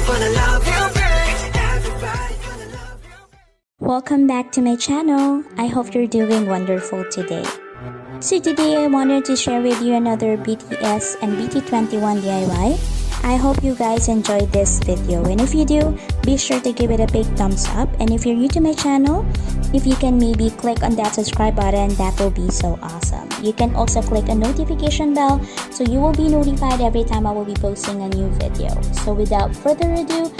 gonna love you, babe. Everybody gonna love you. Welcome back to my channel. I hope you're doing wonderful today. So today I wanted to share with you another BTS and BT21 DIY. I hope you guys enjoyed this video, and if you do, be sure to give it a big thumbs up. And if you're new to my channel, if you can maybe click on that subscribe button, that will be so awesome. You can also click a notification bell so you will be notified every time I will be posting a new video. So without further ado,